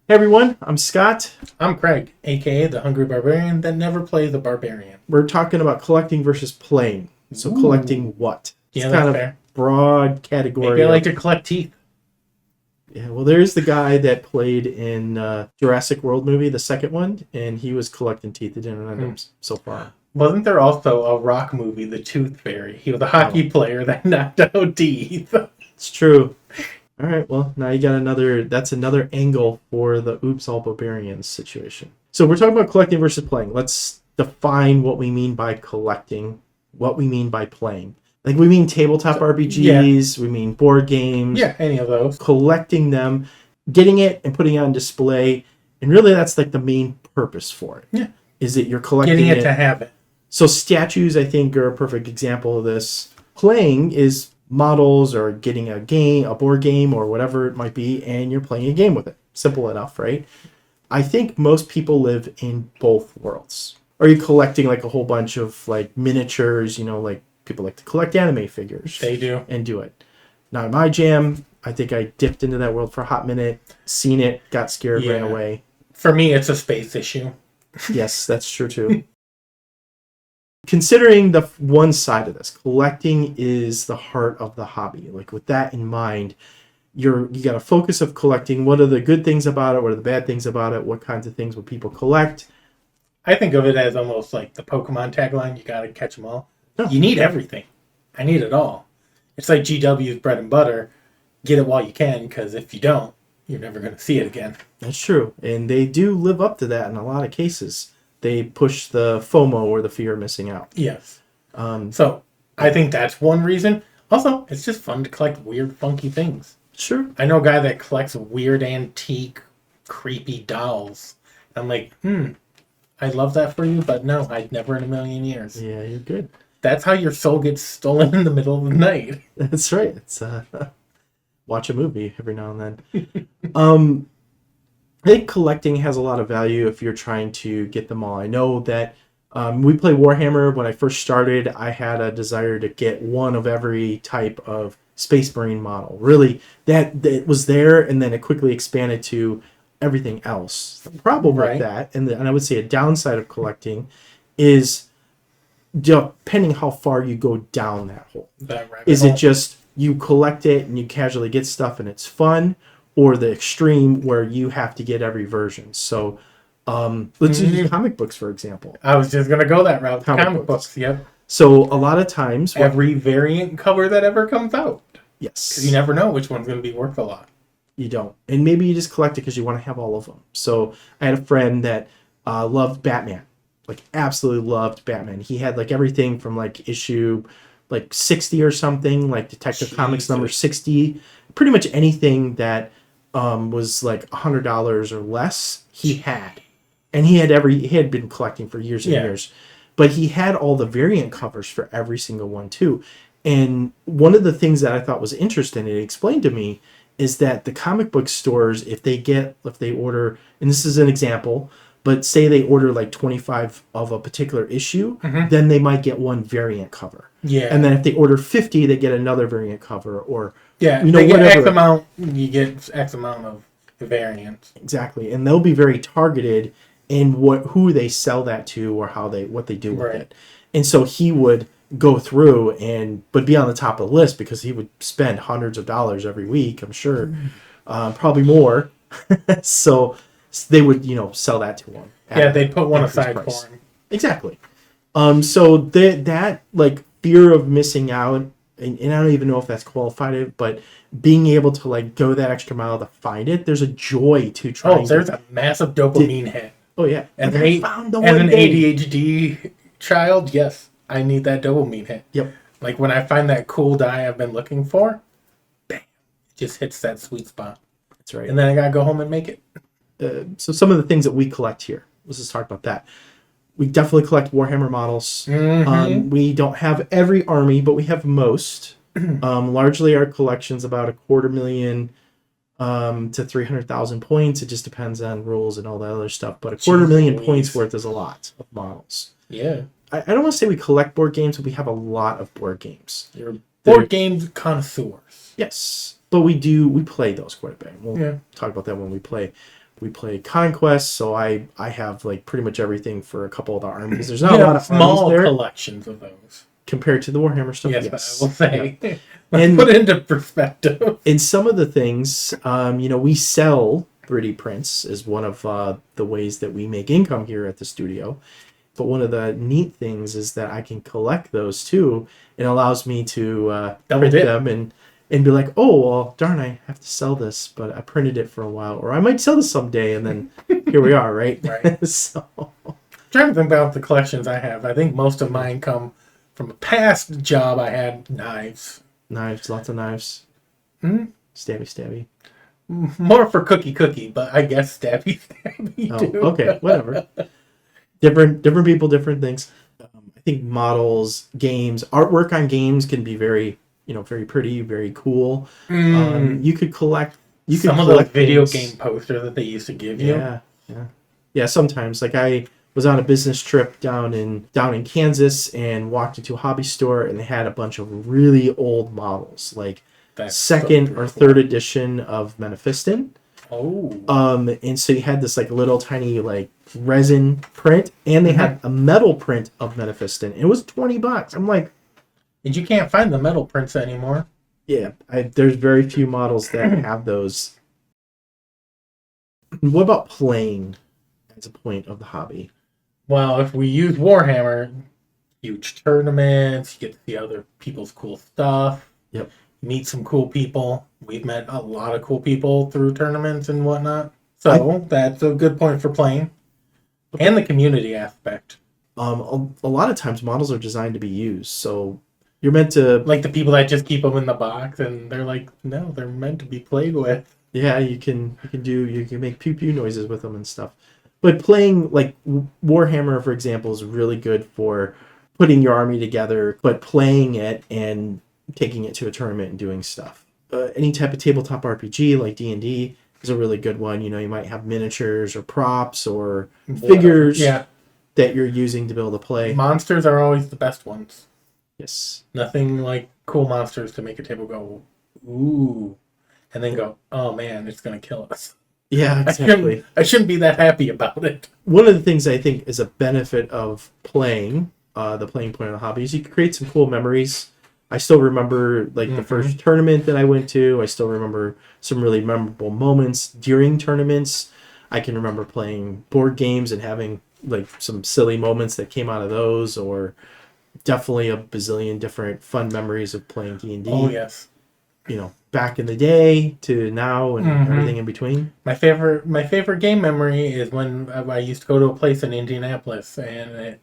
Hey everyone, I'm Scott. I'm Craig, aka the Hungry Barbarian that never plays the Barbarian. We're talking about collecting versus playing. So collecting what? It's Yeah, kind that's of fair. broad category. Maybe I like to collect teeth. Yeah, well, there's the guy that played in Jurassic World movie, the second one, and he was collecting teeth. It didn't end up so far. Wasn't there also a rock movie, The Tooth Fairy? He was a hockey player that knocked out teeth. It's true. All right, well, now you got that's another angle for the Oops All Barbarians situation. So we're talking about collecting versus playing. Let's define what we mean by collecting, what we mean by playing. Like we mean tabletop RPGs, we mean board games. Yeah, any of those. Collecting them, getting it and putting it on display. And really that's like the main purpose for it. Yeah. Is that you're collecting Getting it to have it. So statues, I think, are a perfect example of this. Playing is models or getting a board game or whatever it might be, and you're playing a game with it. Simple enough, right? I think most people live in both worlds. Are you collecting like a whole bunch of like miniatures, like people like to collect anime figures. They do. And do it. Not my jam. I think I dipped into that world for a hot minute, seen it, got scared, ran away. For me, it's a space issue. Yes, that's true too. Considering the one side of this, collecting is the heart of the hobby. Like with that in mind, you got a focus of collecting. What are the good things about it? What are the bad things about it? What kinds of things will people collect? I think of it as almost like the Pokemon tagline, you gotta catch them all. Oh. You need everything. I need it all. It's like GW's bread and butter. Get it while you can, because if you don't, you're never going to see it again. That's true. And they do live up to that in a lot of cases. They push the FOMO or the fear of missing out. Yes. So I think that's one reason. Also, it's just fun to collect weird, funky things. Sure. I know a guy that collects weird, antique, creepy dolls. I'm like, I love that for you, but no, I'd never in a million years. Yeah, you're good. That's how your soul gets stolen in the middle of the night. That's right. It's watch a movie every now and then. I think collecting has a lot of value if you're trying to get them all. I know that we play Warhammer. When I first started, I had a desire to get one of every type of Space Marine model. Really, that was there, and then it quickly expanded to everything else. The problem with that, and I would say a downside of collecting, is depending how far you go down that hole. Is it just you collect it and you casually get stuff and it's fun, or the extreme where you have to get every version? So let's use comic books, for example. I was just going to go that route. Comic books, yep. So a lot of times... every variant cover that ever comes out. Yes. Because you never know which one's going to be worth a lot. You don't. And maybe you just collect it because you want to have all of them. So I had a friend that loved Batman. Like absolutely loved Batman. He had like everything from like issue like 60 or something, like Detective Comics number 60. Pretty much anything that was like $100 or less, he had. And he had been collecting for years and years. But he had all the variant covers for every single one too. And one of the things that I thought was interesting, it explained to me, is that the comic book stores, if they order, and this is an example, but say they order like 25 of a particular issue, then they might get one variant cover. Yeah. And then if they order 50, they get another variant cover, or they get whatever. X amount, you get X amount of the variants. Exactly. And they'll be very targeted in who they sell that to or what they do with it. And so he would go through but be on the top of the list because he would spend hundreds of dollars every week, I'm sure. Probably more. So they would, sell that to him. They'd put one aside for him. Exactly. So that like fear of missing out, and I don't even know if that's qualified, but being able to like go that extra mile to find it, there's a joy to trying. Oh, there's a massive dopamine hit. Oh yeah. As an ADHD child, yes, I need that dopamine hit. Yep. Like when I find that cool die I've been looking for, bam, it just hits that sweet spot. That's right. And then I gotta go home and make it. So some of the things that we collect here, let's just talk about that. We definitely collect Warhammer models. We don't have every army, but we have most. Largely our collection's about 250,000 to 300,000 points. It just depends on rules and all that other stuff. But 250,000 points worth is a lot of models. Yeah. I don't want to say we collect board games, but we have a lot of board games. You're board games connoisseurs. Yes. But we play those quite a bit. We'll talk about that when we play. We play Conquest, so I have like pretty much everything for a couple of the armies. There's You not a lot have of small armies there collections of those. compared to the Warhammer stuff. Yes, Yes, but I will say, Yeah. let's And- put it into perspective. In some of the things, we sell 3D prints as one of the ways that we make income here at the studio. But one of the neat things is that I can collect those too. It allows me to print dip. them and be like, oh, well, darn, I have to sell this, but I printed it for a while. Or I might sell this someday, and then here we are, right? Right. So, Trying to think about the collections I have. I think most of mine come from a past job I had. Knives. knives, lots of knives. Hmm? Stabby. More for cookie, but I guess stabby Oh, too. okay, whatever. Different people, different things. I think models, games, artwork on games can be very, very pretty, very cool. You could collect. You could Some of those collect video things. game posters that they used to give you. Yeah. Sometimes, like I was on a business trip down in Kansas and walked into a hobby store and they had a bunch of really old models, like That's second so or cool. third edition of Manifestin. Oh. And so you had this like little tiny like resin print, and they had a metal print of Manifestin. It was $20. I'm like, And you can't find the metal prints anymore. yeah, there's very few models that have those. What about playing as a point of the hobby? Well, if we use Warhammer, huge tournaments, you get to see other people's cool stuff. Yep. Meet some cool people. We've met a lot of cool people through tournaments and whatnot. So that's a good point for playing. Okay. And the community aspect. A lot of times models are designed to be used, so you're meant to. Like the people that just keep them in the box and they're like, no, they're meant to be played with. Yeah, you can make pew pew noises with them and stuff. But playing like Warhammer, for example, is really good for putting your army together, but playing it and taking it to a tournament and doing stuff. Any type of tabletop RPG like D&D is a really good one. You might have miniatures or props or figures that you're using to be able to play. Monsters are always the best ones. Yes. Nothing like cool monsters to make a table go, ooh, and then go, oh man, it's going to kill us. Yeah, exactly. I shouldn't be that happy about it. One of the things I think is a benefit of playing, the playing point of the hobby, is you can create some cool memories. I still remember like the first tournament that I went to. I still remember some really memorable moments during tournaments. I can remember playing board games and having like some silly moments that came out of those, or definitely a bazillion different fun memories of playing D&D. Oh yes. Back in the day to now and everything in between. My favorite game memory is when I used to go to a place in Indianapolis and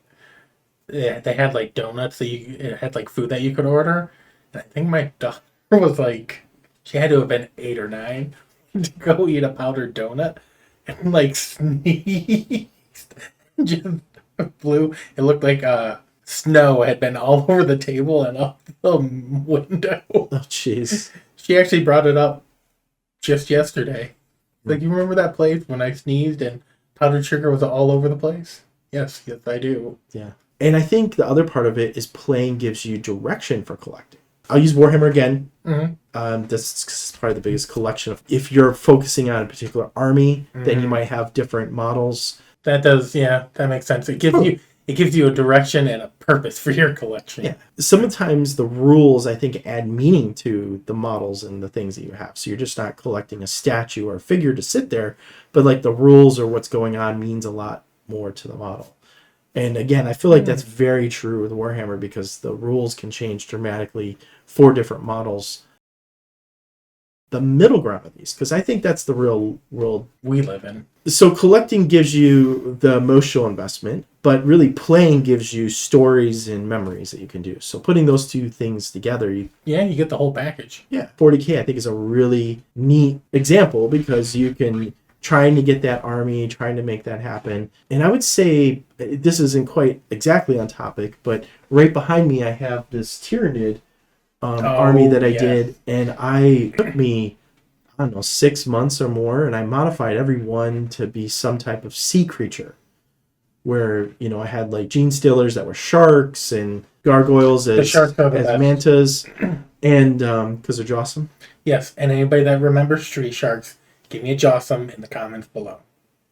they had like donuts it had like food that you could order. And I think my daughter was like, she had to have been 8 or 9 to go eat a powdered donut and like sneezed. Just flew. It looked like snow had been all over the table and off the window. Oh, jeez. She actually brought it up just yesterday. Like, you remember that place when I sneezed and powdered sugar was all over the place? Yes, I do. Yeah. And I think the other part of it is playing gives you direction for collecting. I'll use Warhammer again. That's probably the biggest collection. If you're focusing on a particular army, then you might have different models. That does, that makes sense. It gives you a direction and a purpose for your collection. Yeah. Sometimes the rules, I think, add meaning to the models and the things that you have. So you're just not collecting a statue or a figure to sit there, but like the rules or what's going on means a lot more to the model. And again, I feel like that's very true with Warhammer because the rules can change dramatically for different models. The middle ground of these, because I think that's the real world we live in. So collecting gives you the emotional investment, but really playing gives you stories and memories that you can do. So putting those two things together, you get the whole package. Yeah, 40K I think is a really neat example because you can trying to get that army, trying to make that happen. And I would say this isn't quite exactly on topic, but right behind me I have this Tyranid army that I did, and it took me, I don't know, 6 months or more, and I modified every one to be some type of sea creature. Where, I had like gene stealers that were sharks and gargoyles as mantas, and because they're jawsome. Yes, and anybody that remembers Street Sharks, give me a jawsome in the comments below.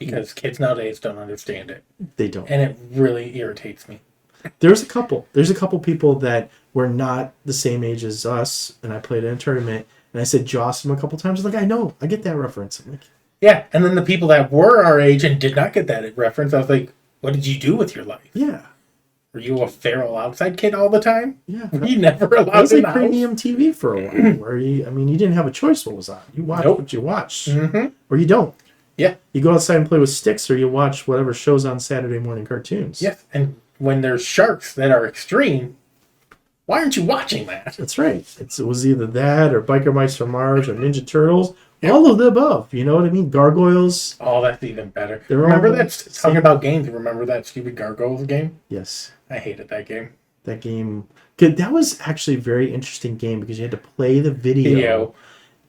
because kids nowadays don't understand it. They don't. And it really irritates me. There's a couple people that were not the same age as us, and I played in a tournament, and I said Joss them a couple times. Like, I know, I get that reference. I'm like, yeah, and then the people that were our age and did not get that reference, I was like, what did you do with your life? yeah. Were you a feral outside kid all the time? Yeah. Were you never That allowed was in like the house? premium TV for a while, where you didn't have a choice what was on. You watch Nope. what you watch, Mm-hmm. or you don't. Yeah. You go outside and play with sticks, or you watch whatever shows on Saturday morning cartoons. Yes, and when there's sharks that are extreme, why aren't you watching that? That's right. It was either that, or Biker Mice from Mars, or Ninja Turtles. Yep. All of the above. You know what I mean? Gargoyles. Oh, that's even better. They're Remember all that, the talking same. about games, remember that stupid Gargoyles game? Yes. I hated that game. That game. Good. That was actually a very interesting game because you had to play the video.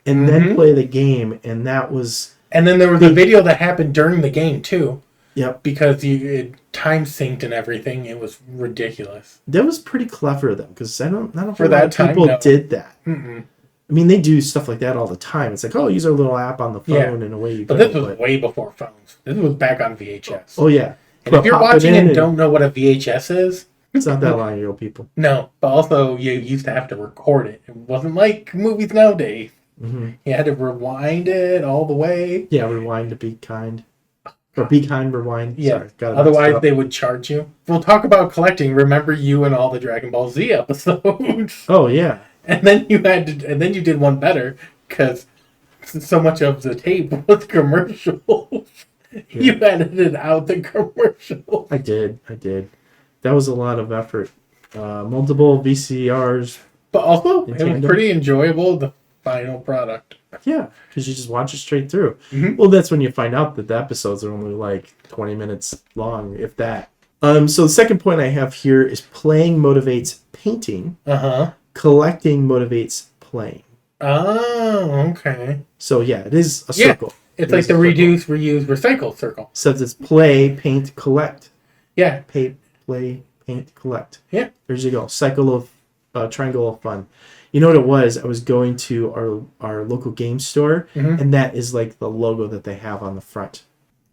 And then play the game, and that was... And then there was a video that happened during the game, too. Yep. Because it time synced and everything. It was ridiculous. That was pretty clever, though, because I don't know For a lot that of time, people no. did that. Mm-mm. I mean, they do stuff like that all the time. It's like, oh, use our little app on the phone, and away you But go. this was way before phones. This was back on VHS. Oh, yeah. And if you're Pop it watching in and don't know what a VHS is, It's not that long ago, people. no. But also, you used to have to record it. It wasn't like movies nowadays. Mm-hmm. You had to rewind it all the way. Yeah, rewind to be kind. Or be kind, rewind. Yeah. Sorry, got it Otherwise, mixed up. they would charge you. We'll talk about collecting. Remember you and all the Dragon Ball Z episodes. Oh, yeah. And then you did one better because so much of the tape was commercials. You edited out the commercials. I did. That was a lot of effort. Multiple VCRs. But also, it Nintendo. was pretty enjoyable, the final product. Yeah, because you just watch it straight through. Mhm. Well, that's when you find out that the episodes are only like 20 minutes long, if that. So the second point I have here is playing motivates painting. Uh-huh. Collecting motivates playing. Oh, okay. So yeah, it is a Yeah. circle. It's It like is the a circle. reduce, reuse, recycle circle. Except it's play, paint, collect. Yeah. Play, paint, collect. Yeah. There you go. Cycle of triangle of fun. You know what it was? I was going to our local game store, Mhm. and that is like the logo that they have on the front.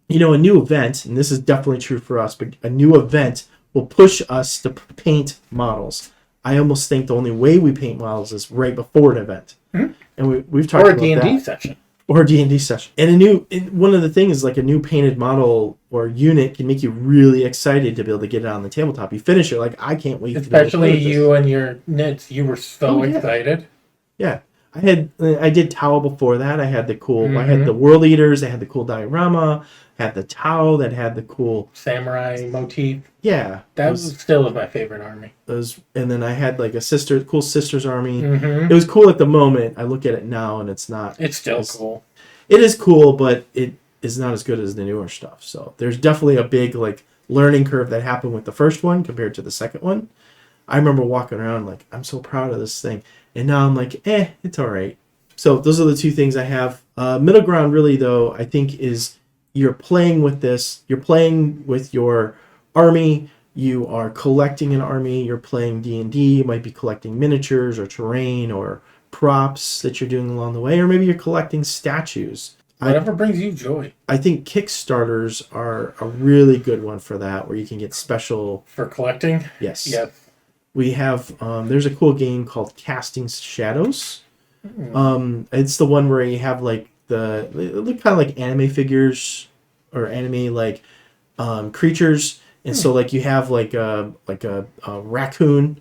You know, a new event, and this is definitely true for us, but a new event will push us to paint models. I almost think the only way we paint models is right before an event. Mhm. And we've talked Or a about D&D that. session. Or a D&D session. And one of the things is like a new painted model or unit can make you really excited to be able to get it on the tabletop. You finish it like, I can't wait to be able to Especially play with this. you and your knits. You were so Oh, yeah. excited. Yeah. I did Tau before that. I had the cool, I had Mhm. the World Eaters, I had the cool diorama, I had the Tau that had the cool, Samurai motif. yeah. That it was still my favorite army. and then I had like a cool Sisters Army. Mm-hmm. It was cool at the moment. I look at it now and it's not. It's still cool. It is cool, but it is not as good as the newer stuff. So there's definitely a big like learning curve that happened with the first one compared to the second one. I remember walking around like, I'm so proud of this thing. And now I'm like, it's all right. So those are the two things I have. Middle ground really, though, I think is you're playing with this. You're playing with your army. You are collecting an army. You're playing D&D. You might be collecting miniatures or terrain or props that you're doing along the way. Or maybe you're collecting statues. Whatever brings you joy. I think Kickstarters are a really good one for that, where you can get special... For collecting? Yes. Yes. We have, there's a cool game called Casting Shadows. It's the one where you have like they look kind of like anime figures or anime like creatures. And so like you have like a raccoon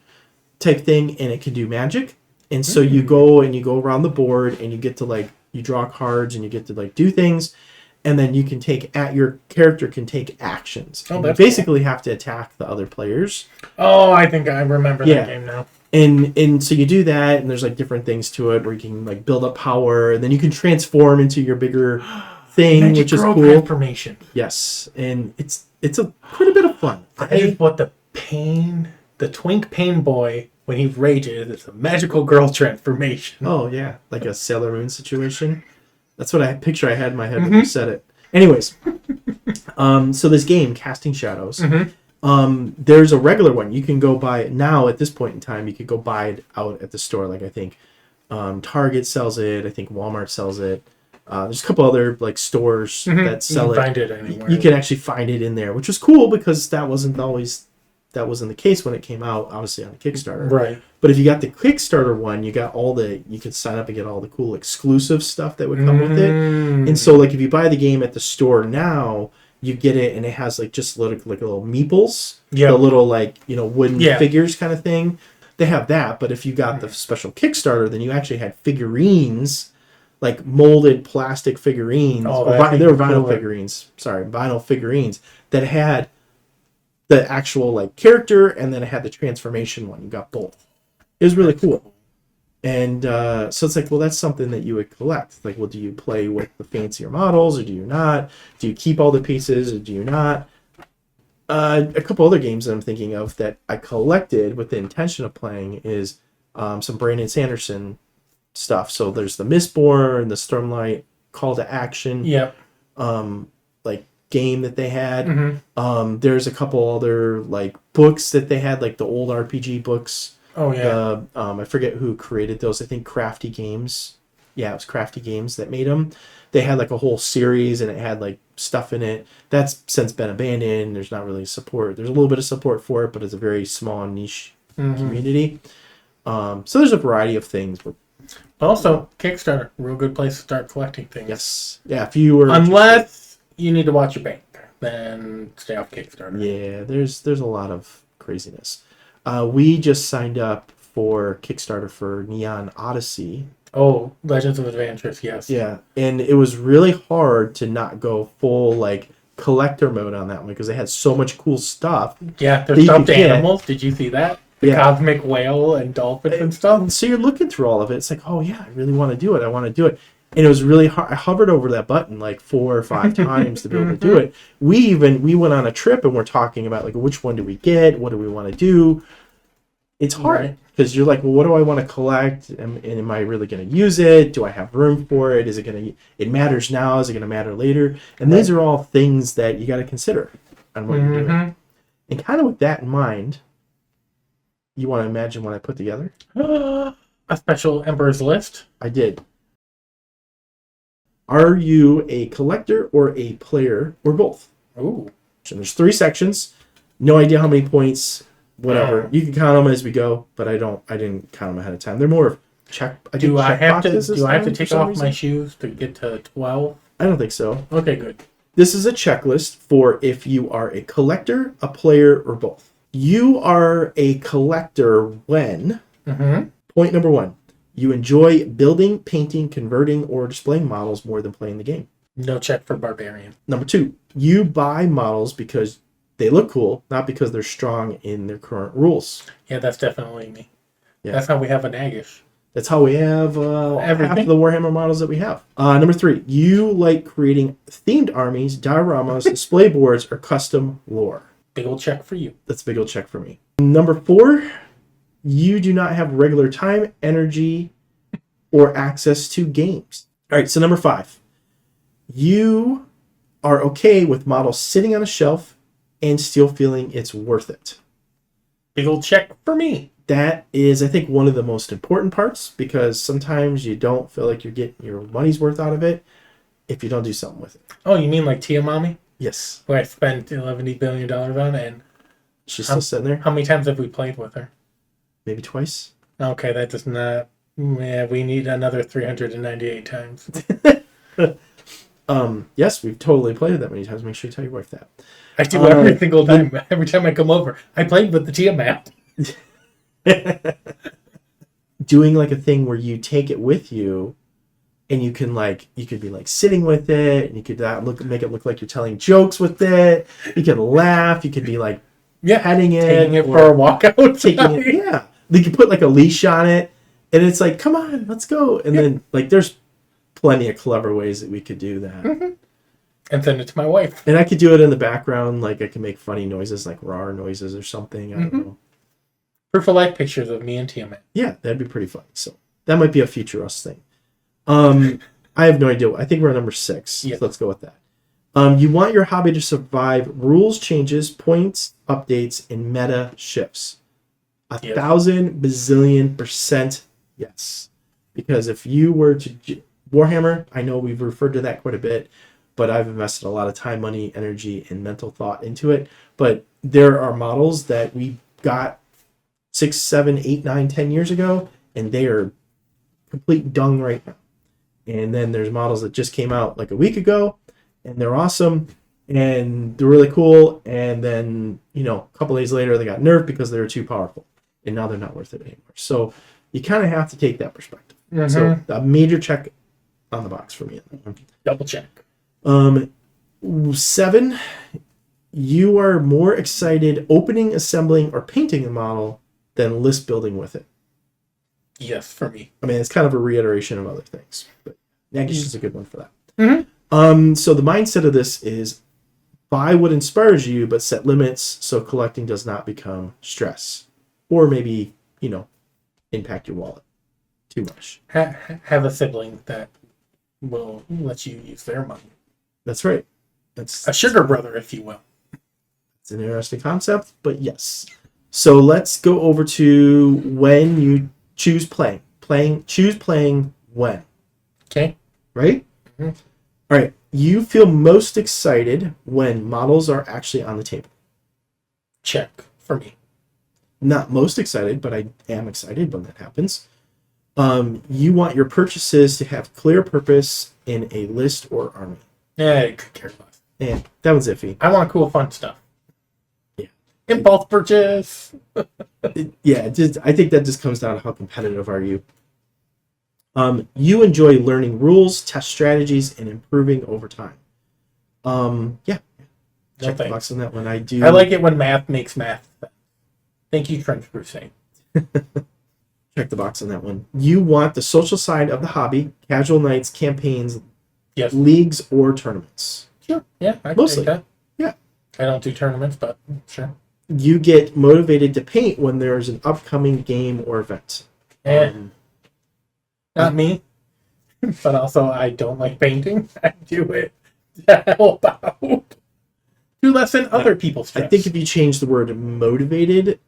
type thing, and it can do magic. And so you go around the board and you get to like, you draw cards and you get to like do things. And then you can your character can take actions. Oh, And you that's basically have to attack the other players. Oh, I think I remember Yeah. that game now. And so you do that, and there's like different things to it where you can like build up power, and then you can transform into your bigger thing, Magic which is Girl cool. transformation. Yes, and it's quite a bit of fun. That is what the Twink Pain Boy, when he rages, it's a magical girl transformation. Oh yeah, like a Sailor Moon situation. That's what I had in my head when you said it. Anyways, so this game, Casting Shadows. There's a regular one. You can go buy it now at this point in time. You could go buy it out at the store. Like I think Target sells it. I think Walmart sells it. There's a couple other like stores that You sell can it. find it anywhere. You can actually find it in there, which was cool because that wasn't the case when it came out, obviously on Kickstarter. Right. But if you got the Kickstarter one, you got you could sign up and get all the cool exclusive stuff that would come with it. And so like if you buy the game at the store now, you get it and it has like just like a little meeples, the little like, wooden figures kind of thing. They have that, but if you got the special Kickstarter, then you actually had figurines, like molded plastic figurines. Oh, They were vinyl figurines. Sorry, vinyl figurines that had the actual like character, and then it had the transformation one. You got both. It was really cool. And so it's like, well, that's something that you would collect. Like, well, do you play with the fancier models or do you not? Do you keep all the pieces or do you not? A couple other games that I'm thinking of that I collected with the intention of playing is some Brandon Sanderson stuff. So there's the Mistborn, the Stormlight Call to Action. Yep. Like game that they had. There's a couple other like books that they had, like the old RPG books. Oh yeah. I forget who created those. I think Crafty Games. Yeah, it was Crafty Games that made them. They had like a whole series and it had like stuff in it. That's since been abandoned. There's not really support. There's a little bit of support for it, but it's a very small niche community. So there's a variety of things. But also, Kickstarter, real good place to start collecting things. yes. Yeah, if you were unless you need to watch your bank, then stay off Kickstarter. Yeah, there's a lot of craziness. We just signed up for Kickstarter for Neon Odyssey. Oh, Legends of Adventures, yes. Yeah, and it was really hard to not go full like collector mode on that one because they had so much cool stuff. Yeah, there's stuffed animals. Did you see that? The cosmic whale and dolphins and stuff. So you're looking through all of it. It's like, oh yeah, I really want to do it. I want to do it. And it was really hard. I hovered over that button like 4 or 5 times to be able to do it. We went on a trip and we're talking about like which one do we get? What do we want to do? It's hard because you're like, well, what do I want to collect? And am I really going to use it? Do I have room for it? Is it going to? It matters now. Is it going to matter later? And these are all things that you got to consider on what you're doing. And kind of with that in mind, you want to imagine what I put together? A special Emperor's List. I did. Are you a collector or a player or both? Ooh. So there's 3 sections. No idea how many points. Whatever. You can count them as we go, but I didn't count them ahead of time. They're more of check. Do I have to take off my shoes to get to 12? I don't think so. Okay, good. This is a checklist for if you are a collector, a player, or both. You are a collector when point number 1. You enjoy building, painting, converting, or displaying models more than playing the game. No check for Barbarian. Number 2. You buy models because they look cool, not because they're strong in their current rules. Yeah, that's definitely me. Yeah. That's how we have a Nagish. That's how we have half of the Warhammer models that we have. Number 3, you like creating themed armies, dioramas, display boards, or custom lore. Big old check for you. That's a big old check for me. Number 4, you do not have regular time, energy, or access to games. All right, so number 5, you are okay with models sitting on a shelf and still feeling it's worth it. Big old check for me. That is, I think, one of the most important parts because sometimes you don't feel like you're getting your money's worth out of it if you don't do something with it. Oh, you mean like Tia Mommy? Yes. Who I spent $11 billion on, and she's still sitting there? How many times have we played with her? Maybe twice. Okay, that does not... Yeah, we need another 398 times. Yes, we've totally played it that many times. Make sure you tell your wife that. I do every single time. Every time I come over, I played with the Tia map. Doing like a thing where you take it with you and you can like, you could be like sitting with it and you could make it look like you're telling jokes with it. You could laugh. You could be like petting it. Taking it for a walk outside. Yeah. You could put like a leash on it and it's like, come on, let's go. And then like, there's plenty of clever ways that we could do that. And send it to my wife. And I could do it in the background. Like I can make funny noises, like rawr noises or something. I don't know. Proof of life pictures of me and Tiamat. Yeah, that'd be pretty funny. So that might be a future us thing. I have no idea. I think we're on number 6. Yeah. So let's go with that. You want your hobby to survive rules changes, points, updates, and meta shifts. 1,000 bazillion % yes. Because if you were to Warhammer, I know we've referred to that quite a bit, but I've invested a lot of time, money, energy, and mental thought into it. But there are models that we got 6, 7, 8, 9, 10 years ago, and they are complete dung right now. And then there's models that just came out like a week ago, and they're awesome, and they're really cool. And then, a couple days later, they got nerfed because they were too powerful, and now they're not worth it anymore. So you kind of have to take that perspective. Mm-hmm. So a major check on the box for me. Double check. 7, you are more excited opening, assembling, or painting a model than list building with it. Yes, for me. I mean, it's kind of a reiteration of other things, but Nagish is a good one for that. Mm-hmm. So the mindset of this is buy what inspires you, but set limits so collecting does not become stress, or maybe impact your wallet too much. Have a sibling that will let you use their money. That's right. That's a sugar brother, if you will. It's an interesting concept, but yes. So let's go over to when you choose playing. Choose playing when. Okay. Right? Mm-hmm. All right. You feel most excited when models are actually on the table. Check for me. Not most excited, but I am excited when that happens. You want your purchases to have clear purpose in a list or army. Yeah, I could care less. And that was iffy. I want cool, fun stuff. Yeah. Impulse purchase. I think that just comes down to how competitive are you. You enjoy learning rules, test strategies, and improving over time. Check the box on that one. I do. I like it when math makes math. Thank you, Trench Crusade. Check the box on that one. You want the social side of the hobby, casual nights, campaigns, yes, leagues, or tournaments. Sure. Yeah, I can Mostly. take that. Yeah. I don't do tournaments, but sure. You get motivated to paint when there's an upcoming game or event. Not me, but also I don't like painting. I do it to help out, to lessen other people's stress. I think if you change the word motivated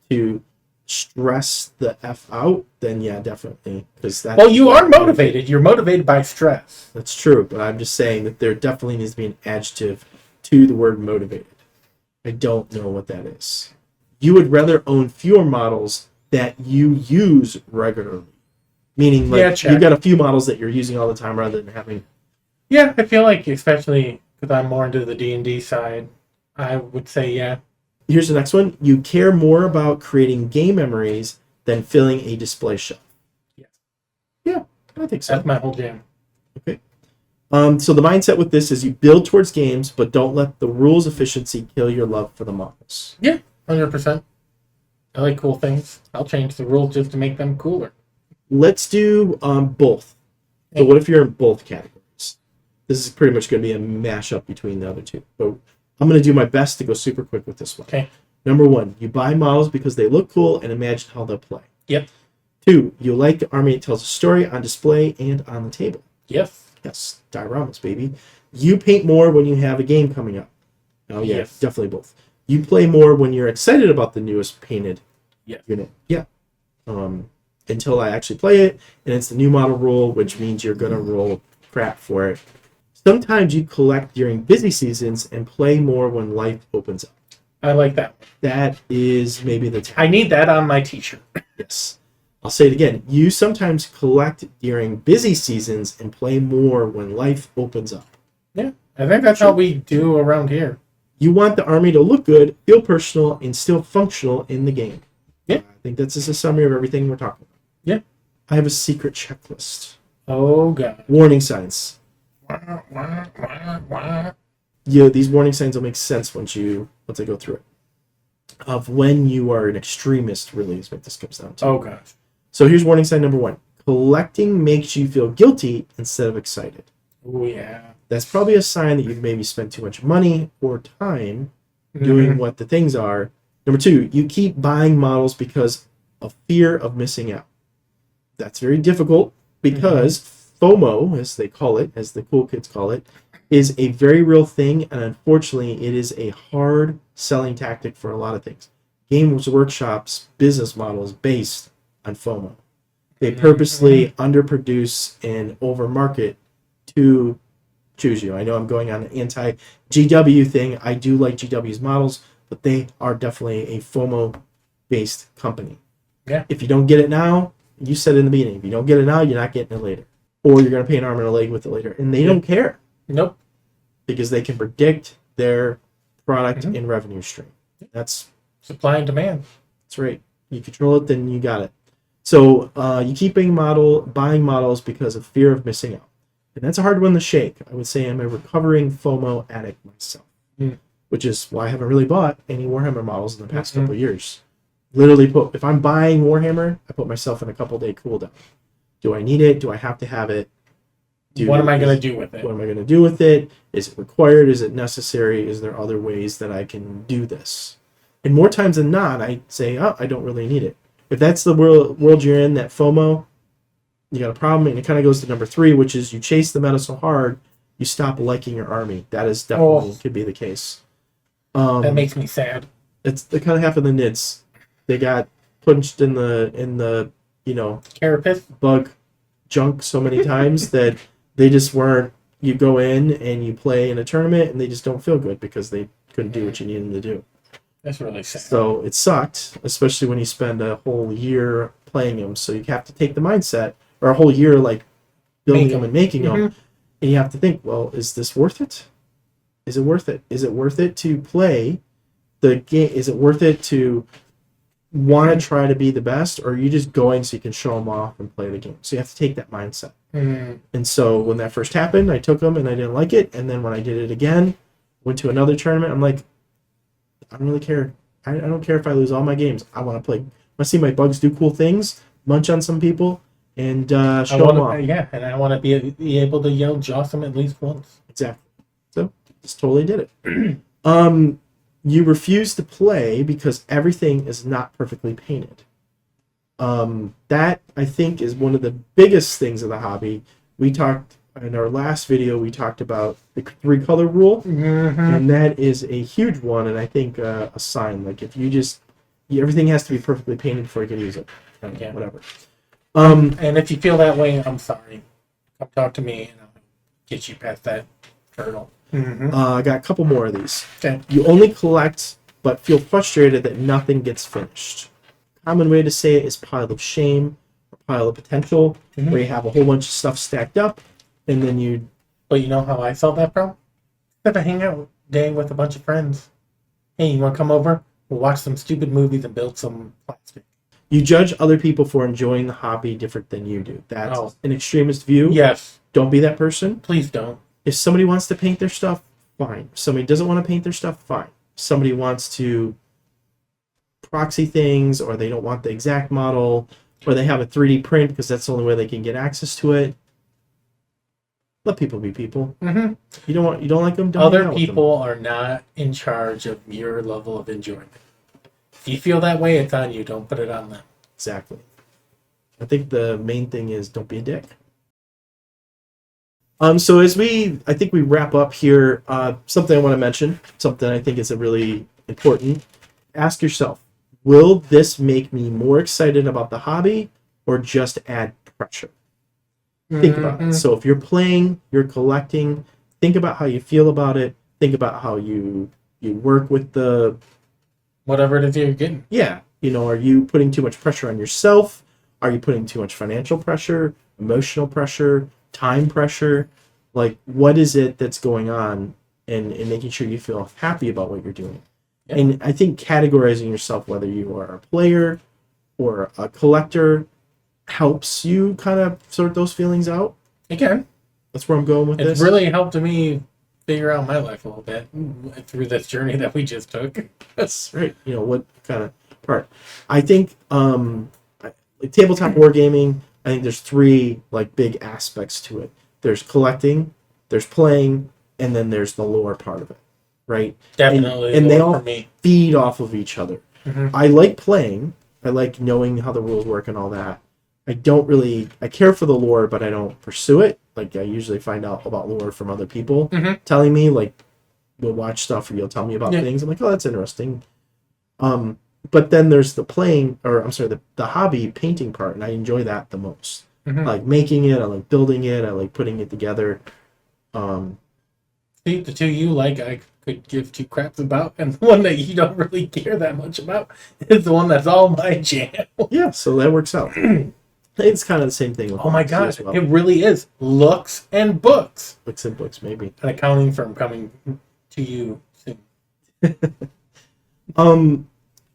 to stress the F out, then yeah, definitely. Well, you are motivated. You're motivated by stress. That's true, but I'm just saying that there definitely needs to be an adjective to the word motivated. I don't know what that is. You would rather own fewer models that you use regularly. Meaning, you got a few models that you're using all the time rather than having... Yeah, I feel like, especially because I'm more into the D&D side, I would say yeah. Here's the next one. You care more about creating game memories than filling a display shelf. Yes. Yeah, I think so. That's my whole jam. Okay. So the mindset with this is you build towards games, but don't let the rules efficiency kill your love for the models. Yeah, 100%. I like cool things. I'll change the rules just to make them cooler. Let's do both. So what if you're in both categories? This is pretty much going to be a mashup between the other two. But I'm going to do my best to go super quick with this one. Okay. Number 1, you buy models because they look cool and imagine how they'll play. Yep. 2, you like the army that tells a story on display and on the table. Yes. Yes, dioramas, baby. You paint more when you have a game coming up. Oh, yeah, yes. Definitely both. You play more when you're excited about the newest painted unit. Yeah. Until I actually play it, and it's the new model rule, which means you're going to roll crap for it. Sometimes you collect during busy seasons and play more when life opens up. I like that. That is maybe the I need that on my t-shirt. Yes. I'll say it again. You sometimes collect during busy seasons and play more when life opens up. Yeah, I think that's how we do around here. You want the army to look good, feel personal, and still functional in the game. Yeah. I think that's just a summary of everything we're talking about. Yeah. I have a secret checklist. Oh, God. Warning signs. These warning signs will make sense once I go through it. Of when you are an extremist, really, is what this comes down to. Oh, gosh. So here's warning sign number 1. Collecting makes you feel guilty instead of excited. Oh, yeah. That's probably a sign that you've maybe spent too much money or time doing what the things are. Number 2, you keep buying models because of fear of missing out. That's very difficult because FOMO, as they call it, as the cool kids call it, is a very real thing, and unfortunately it is a hard selling tactic for a lot of things. Games Workshop's business model is based on FOMO. They purposely underproduce and overmarket to choose you. I know I'm going on an anti-GW thing. I do like GW's models, but they are definitely a FOMO-based company. Yeah. If you don't get it now, you said in the beginning, if you don't get it now, you're not getting it later. Or you're going to pay an arm and a leg with it later. And they don't care. Nope. Because they can predict their product and revenue stream. That's supply and demand. That's right. You control it, then you got it. So you keep buying models because of fear of missing out. And that's a hard one to shake. I would say I'm a recovering FOMO addict myself, which is why I haven't really bought any Warhammer models in the past couple of years. Literally, if I'm buying Warhammer, I put myself in a couple-day cooldown. Do I need it? Do I have to have it? What am I going to do with it? What am I going to do with it? Is it required? Is it necessary? Is there other ways that I can do this? And more times than not, I say, oh, I don't really need it. If that's the world you're in, that FOMO, you got a problem. And it kind of goes to number 3, which is you chase the meta so hard, you stop liking your army. That is definitely could be the case. That makes me sad. It's the kind of half of the NIDs. They got punched in the Carapace bug junk so many times that they just weren't. You go in and you play in a tournament and they just don't feel good because they couldn't do what you needed them to do. That's really sad. So it sucked, especially when you spend a whole year playing them. So you have to take the mindset, or a whole year like building them and making them, and you have to think, well, is this worth it? Is it worth it? Is it worth it to play the game? Is it worth it to want to try to be the best, or are you just going so you can show them off and play the game? So you have to take that mindset. And so when that first happened, I took them and I didn't like it. And then when I did it again, went to another tournament, I'm like, I don't really care. I don't care if I lose all my games. I want to play. I want to see my bugs do cool things, munch on some people, and show them off. Yeah, and I want to be able to yell Jossum at least once. Exactly. So just totally did it. You refuse to play because everything is not perfectly painted. That, I think, is one of the biggest things of the hobby. We talked in our last video, we talked about the 3-color rule, and that is a huge one, and I think a sign. Like, if you just... everything has to be perfectly painted before you can use it. Whatever. And if you feel that way, I'm sorry. Come talk to me, and I'll get you past that hurdle. I got a couple more of these. Okay. You only collect, but feel frustrated that nothing gets finished. Common way to say it is pile of shame or pile of potential, where you have a whole bunch of stuff stacked up, and then you... But you know how I felt that, bro? Have a hangout day with a bunch of friends. Hey, you want to come over? We'll watch some stupid movies and build some plastic. You judge other people for enjoying the hobby different than you do. That's an extremist view. Yes. Don't be that person. Please don't. If somebody wants to paint their stuff, fine. If somebody doesn't want to paint their stuff, fine. If somebody wants to proxy things, or they don't want the exact model, or they have a 3D print because that's the only way they can get access to it, let people be people. You don't like them, don't hang Other out with people are not in charge of your level of enjoyment. If you feel that way, it's on you. Don't put it on them. Exactly. I think the main thing is don't be a dick. So as I think we wrap up here, something I want to mention, something I think is a really important. Ask yourself, will this make me more excited about the hobby or just add pressure? Think about it. So if you're playing, you're collecting, think about how you feel about it. Think about how you work with the... whatever it is you're getting. Yeah. Are you putting too much pressure on yourself? Are you putting too much financial pressure, emotional pressure, time pressure? Like, what is it that's going on, and making sure you feel happy about what you're doing? Yeah. And I think categorizing yourself, whether you are a player or a collector, helps you kind of sort those feelings out. It can. That's where I'm going with this. It's really helped me figure out my life a little bit through this journey that we just took. That's right. What kind of part. I think like tabletop wargaming, I think there's 3 like big aspects to it. There's collecting, there's playing, and then there's the lore part of it, right? Definitely. And they all feed off of each other. I like playing. I like knowing how the rules work and all that. I care for the lore, but I don't pursue it. Like, I usually find out about lore from other people telling me, like, we'll watch stuff or you'll tell me about things. I'm like, oh, that's interesting. but then there's the playing, or I'm sorry, the hobby painting part, and I enjoy that the most. I like making it, I like building it, I like putting it together. See, the two you like, I could give two craps about, and the one that you don't really care that much about is the one that's all my jam. Yeah, so that works out. It's kind of the same thing with Oh my Moxie god, as well. it really is. Looks and books. Books and books, maybe. An accounting firm coming to you soon.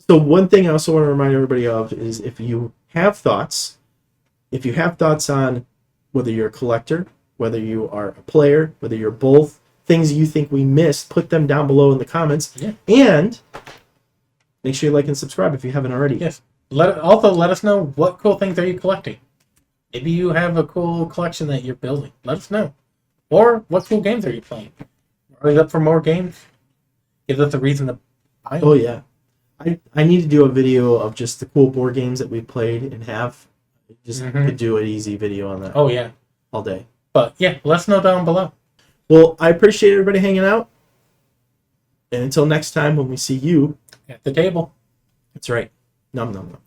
So one thing I also want to remind everybody of is if you have thoughts on whether you're a collector, whether you are a player, whether you're both, things you think we missed, put them down below in the comments. Yeah. And make sure you like and subscribe if you haven't already. Yes. Let us know what cool things are you collecting. Maybe you have a cool collection that you're building. Let us know. Or what cool games are you playing? Are you up for more games? Give us a reason to buy them. Oh yeah. I need to do a video of just the cool board games that we played and have. Just could do an easy video on that. Oh yeah. All day. But yeah, let us know down below. Well, I appreciate everybody hanging out. And until next time when we see you At the table. that's right. Num num num.